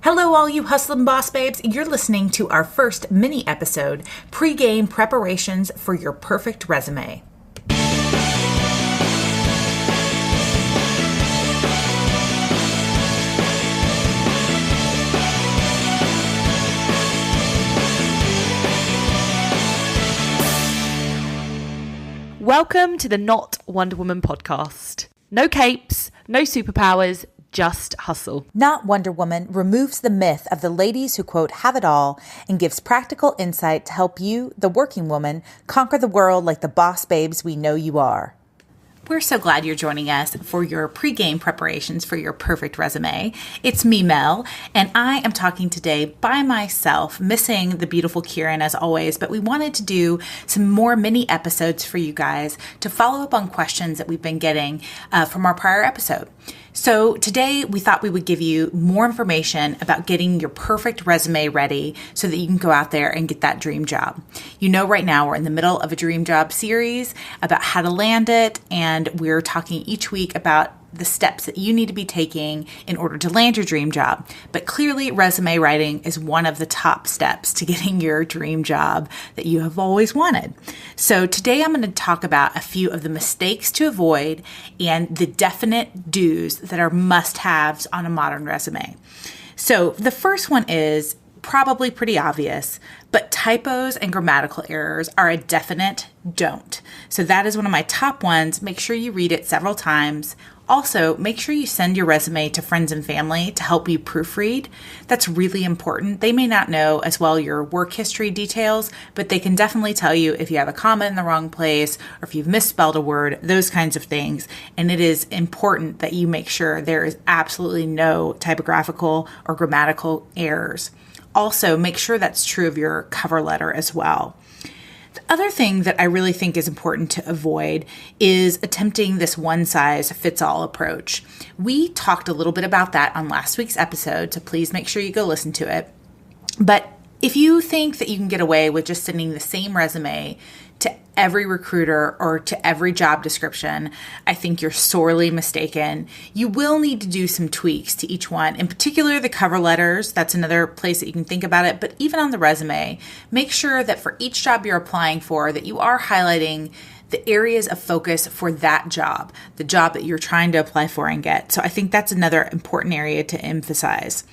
Hello, all you hustlin' boss babes. You're listening to our first mini episode, Pre-Game Preparations for Your Perfect Resume. Welcome to the Not Wonder Woman podcast. No capes, no superpowers, just hustle. Not Wonder Woman removes the myth of the ladies who, quote, have it all, and gives practical insight to help you, the working woman, conquer the world like the boss babes we know you are. We're so glad you're joining us for your pre-game preparations for your perfect resume. It's me, Mel, and I am talking today by myself, missing the beautiful Kieran as always, but we wanted to do some more mini episodes for you guys to follow up on questions that we've been getting from our prior episode. So today we thought we would give you more information about getting your perfect resume ready so that you can go out there and get that dream job. You know, right now we're in the middle of a dream job series about how to land it, and we're talking each week about the steps that you need to be taking in order to land your dream job. But clearly, resume writing is one of the top steps to getting your dream job that you have always wanted. So today I'm going to talk about a few of the mistakes to avoid and the definite do's that are must-haves on a modern resume. So the first one is probably pretty obvious, but typos and grammatical errors are a definite don't. So that is one of my top ones. Make sure you read it several times. Also, make sure you send your resume to friends and family to help you proofread. That's really important. They may not know as well your work history details, but they can definitely tell you if you have a comma in the wrong place or if you've misspelled a word, those kinds of things. And it is important that you make sure there is absolutely no typographical or grammatical errors. Also, make sure that's true of your cover letter as well. The other thing that I really think is important to avoid is attempting this one-size-fits-all approach. We talked a little bit about that on last week's episode, so please make sure you go listen to it. But if you think that you can get away with just sending the same resume to every recruiter or to every job description, I think you're sorely mistaken. You will need to do some tweaks to each one. In particular, the cover letters, that's another place that you can think about it. But even on the resume, make sure that for each job you're applying for, that you are highlighting the areas of focus for that job, the job that you're trying to apply for and get. So I think that's another important area to emphasize.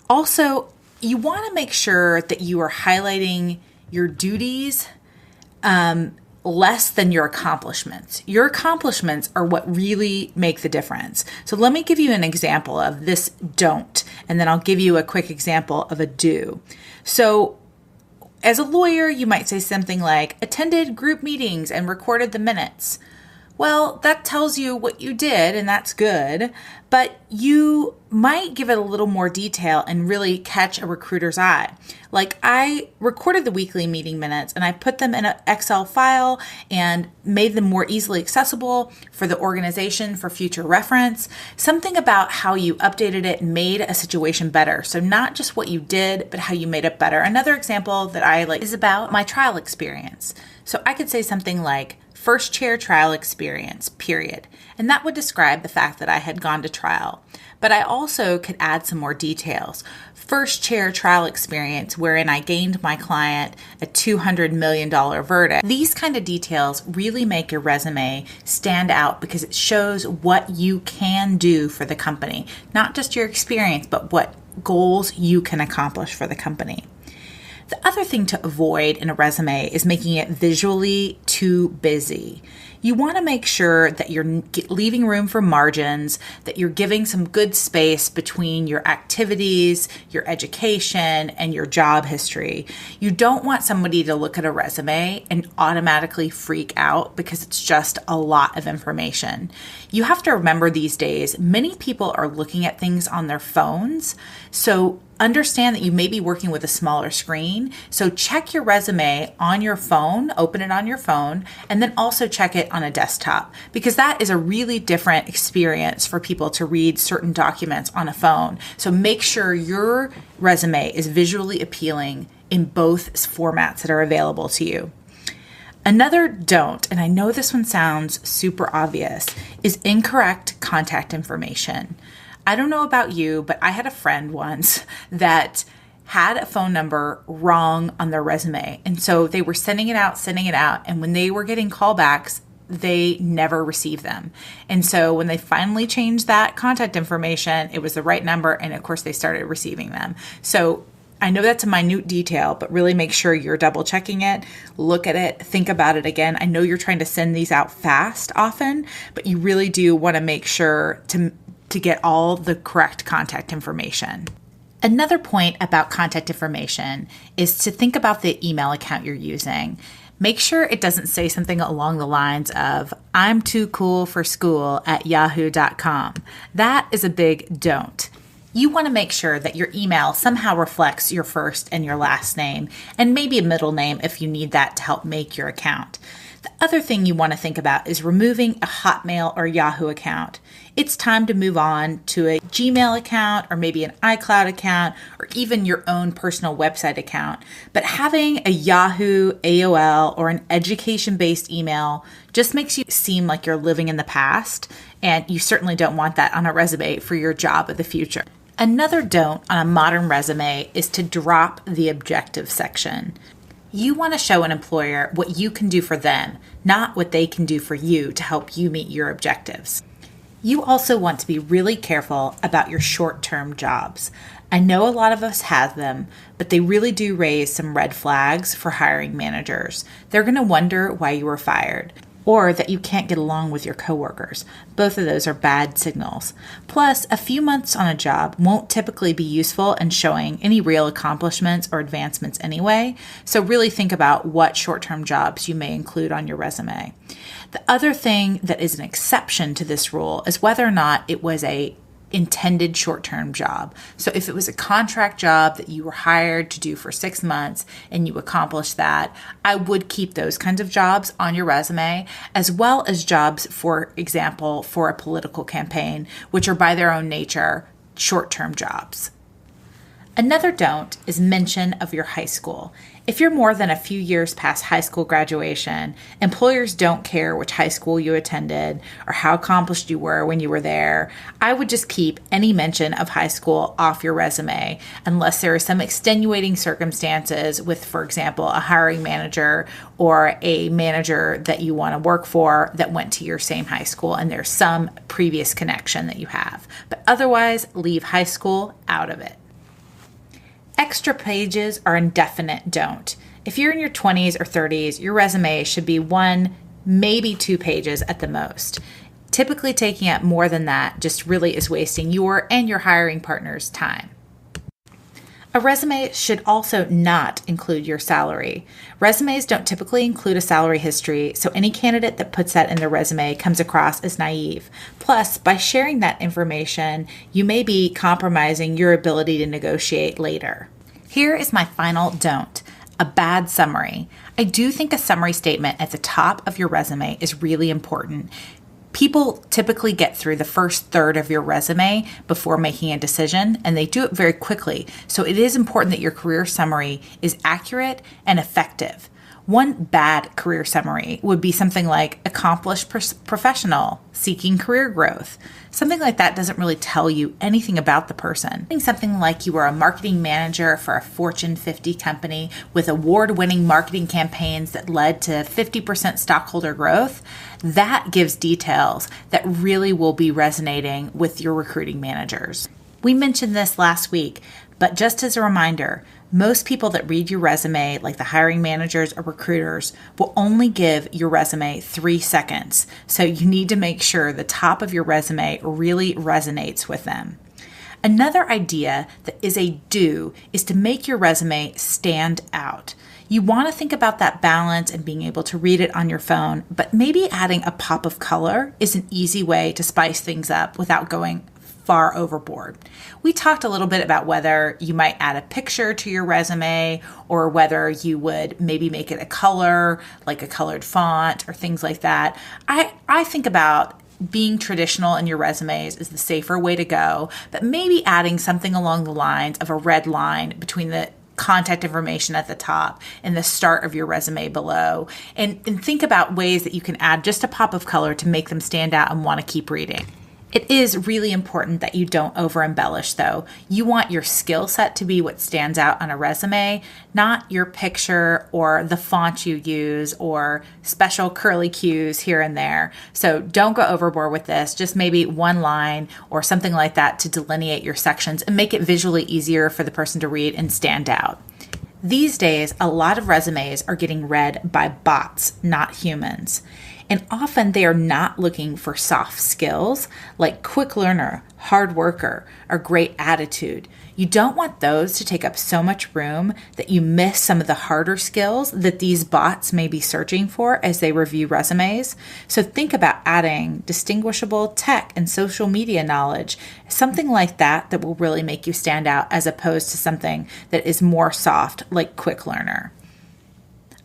Also, you want to make sure that you are highlighting your duties less than your accomplishments. Your accomplishments are what really make the difference. So let me give you an example of this don't, and then I'll give you a quick example of a do. So as a lawyer, you might say something like, attended group meetings and recorded the minutes. Well, that tells you what you did, and that's good, but you might give it a little more detail and really catch a recruiter's eye. Like, I recorded the weekly meeting minutes and I put them in an Excel file and made them more easily accessible for the organization for future reference. Something about how you updated it and made a situation better. So not just what you did, but how you made it better. Another example that I like is about my trial experience. So I could say something like, first chair trial experience, period. And that would describe the fact that I had gone to trial. But I also could add some more details. First chair trial experience wherein I gained my client a $200 million verdict. These kind of details really make your resume stand out because it shows what you can do for the company. Not just your experience, but what goals you can accomplish for the company. The other thing to avoid in a resume is making it visually too busy. You want to make sure that you're leaving room for margins, that you're giving some good space between your activities, your education, and your job history. You don't want somebody to look at a resume and automatically freak out because it's just a lot of information. You have to remember these days, many people are looking at things on their phones, so understand that you may be working with a smaller screen. So check your resume on your phone, open it on your phone, and then also check it on a desktop because that is a really different experience for people to read certain documents on a phone. So make sure your resume is visually appealing in both formats that are available to you. Another don't, and I know this one sounds super obvious, is incorrect contact information. I don't know about you, but I had a friend once that had a phone number wrong on their resume. And so they were sending it out. And when they were getting callbacks, they never received them. And so when they finally changed that contact information, it was the right number. And of course, they started receiving them. So I know that's a minute detail, but really make sure you're double checking it, look at it, think about it again. I know you're trying to send these out fast often, but you really do want to make sure to get all the correct contact information. Another point about contact information is to think about the email account you're using. Make sure it doesn't say something along the lines of, I'm too cool for school at yahoo.com. That is a big don't. You want to make sure that your email somehow reflects your first and your last name, and maybe a middle name if you need that to help make your account. The other thing you want to think about is removing a Hotmail or Yahoo account. It's time to move on to a Gmail account or maybe an iCloud account or even your own personal website account. But having a Yahoo, AOL, or an education-based email just makes you seem like you're living in the past, and you certainly don't want that on a resume for your job of the future. Another don't on a modern resume is to drop the objective section. You want to show an employer what you can do for them, not what they can do for you to help you meet your objectives. You also want to be really careful about your short-term jobs. I know a lot of us have them, but they really do raise some red flags for hiring managers. They're going to wonder why you were fired, or that you can't get along with your coworkers. Both of those are bad signals. Plus, a few months on a job won't typically be useful in showing any real accomplishments or advancements anyway, so really think about what short-term jobs you may include on your resume. The other thing that is an exception to this rule is whether or not it was a intended short-term job. So if it was a contract job that you were hired to do for 6 months and you accomplished that, I would keep those kinds of jobs on your resume, as well as jobs, for example, for a political campaign, which are by their own nature short-term jobs. Another don't is mention of your high school. If you're more than a few years past high school graduation, employers don't care which high school you attended or how accomplished you were when you were there. I would just keep any mention of high school off your resume unless there are some extenuating circumstances with, for example, a hiring manager or a manager that you want to work for that went to your same high school and there's some previous connection that you have. But otherwise, leave high school out of it. Extra pages are indefinite don't. If you're in your 20s or 30s, your resume should be 1, maybe 2 pages at the most. Typically taking up more than that just really is wasting your and your hiring partner's time. A resume should also not include your salary. Resumes don't typically include a salary history, so any candidate that puts that in their resume comes across as naive. Plus, by sharing that information, you may be compromising your ability to negotiate later. Here is my final don't: a bad summary. I do think a summary statement at the top of your resume is really important. People typically get through the first third of your resume before making a decision, and they do it very quickly. So it is important that your career summary is accurate and effective. One bad career summary would be something like accomplished professional, seeking career growth. Something like that doesn't really tell you anything about the person. Something like you were a marketing manager for a Fortune 50 company with award-winning marketing campaigns that led to 50% stockholder growth, that gives details that really will be resonating with your recruiting managers. We mentioned this last week, but just as a reminder, most people that read your resume, like the hiring managers or recruiters, will only give your resume 3 seconds. So you need to make sure the top of your resume really resonates with them. Another idea that is a do is to make your resume stand out. You want to think about that balance and being able to read it on your phone, but maybe adding a pop of color is an easy way to spice things up without going far overboard. We talked a little bit about whether you might add a picture to your resume or whether you would maybe make it a color, like a colored font or things like that. I think about being traditional in your resumes is the safer way to go, but maybe adding something along the lines of a red line between the contact information at the top and the start of your resume below. And think about ways that you can add just a pop of color to make them stand out and want to keep reading. It is really important that you don't over embellish though. You want your skill set to be what stands out on a resume, not your picture or the font you use or special curly cues here and there. So don't go overboard with this. Just maybe one line or something like that to delineate your sections and make it visually easier for the person to read and stand out. These days, a lot of resumes are getting read by bots, not humans. And often they are not looking for soft skills like quick learner, hard worker, or great attitude. You don't want those to take up so much room that you miss some of the harder skills that these bots may be searching for as they review resumes. So think about adding distinguishable tech and social media knowledge, something like that that will really make you stand out as opposed to something that is more soft like quick learner.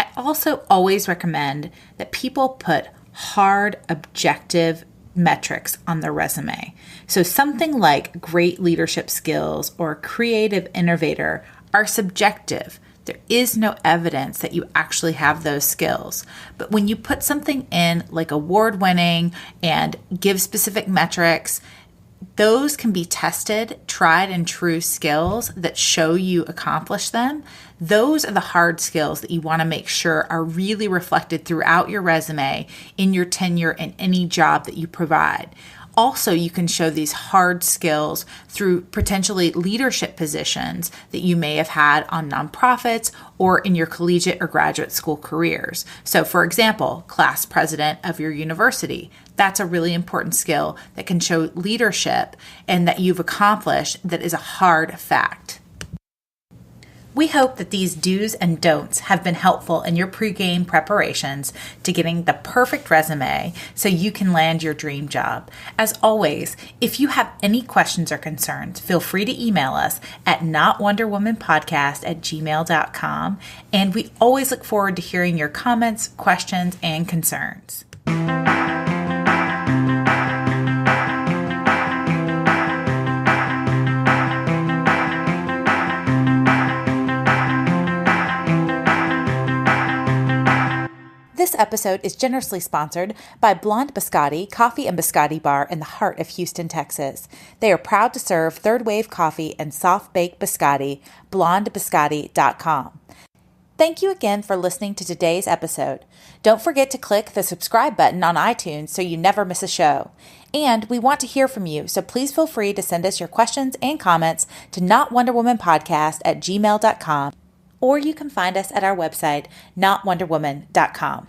I also always recommend that people put hard, objective metrics on their resume. So something like great leadership skills or creative innovator are subjective. There is no evidence that you actually have those skills. But when you put something in like award-winning and give specific metrics, those can be tested, tried and true skills that show you accomplish them. Those are the hard skills that you want to make sure are really reflected throughout your resume, in your tenure, and any job that you provide. Also, you can show these hard skills through potentially leadership positions that you may have had on nonprofits or in your collegiate or graduate school careers. So, for example, class president of your university. That's a really important skill that can show leadership and that you've accomplished that is a hard fact. We hope that these do's and don'ts have been helpful in your pregame preparations to getting the perfect resume so you can land your dream job. As always, if you have any questions or concerns, feel free to email us at notwonderwomanpodcast@gmail.com, and we always look forward to hearing your comments, questions, and concerns. This episode is generously sponsored by Blonde Biscotti Coffee and Biscotti Bar in the heart of Houston, Texas. They are proud to serve third wave coffee and soft baked biscotti. BlondeBiscotti.com. Thank you again for listening to today's episode. Don't forget to click the subscribe button on iTunes so you never miss a show. And we want to hear from you, so please feel free to send us your questions and comments to notwonderwomanpodcast@gmail.com, or you can find us at our website, notwonderwoman.com.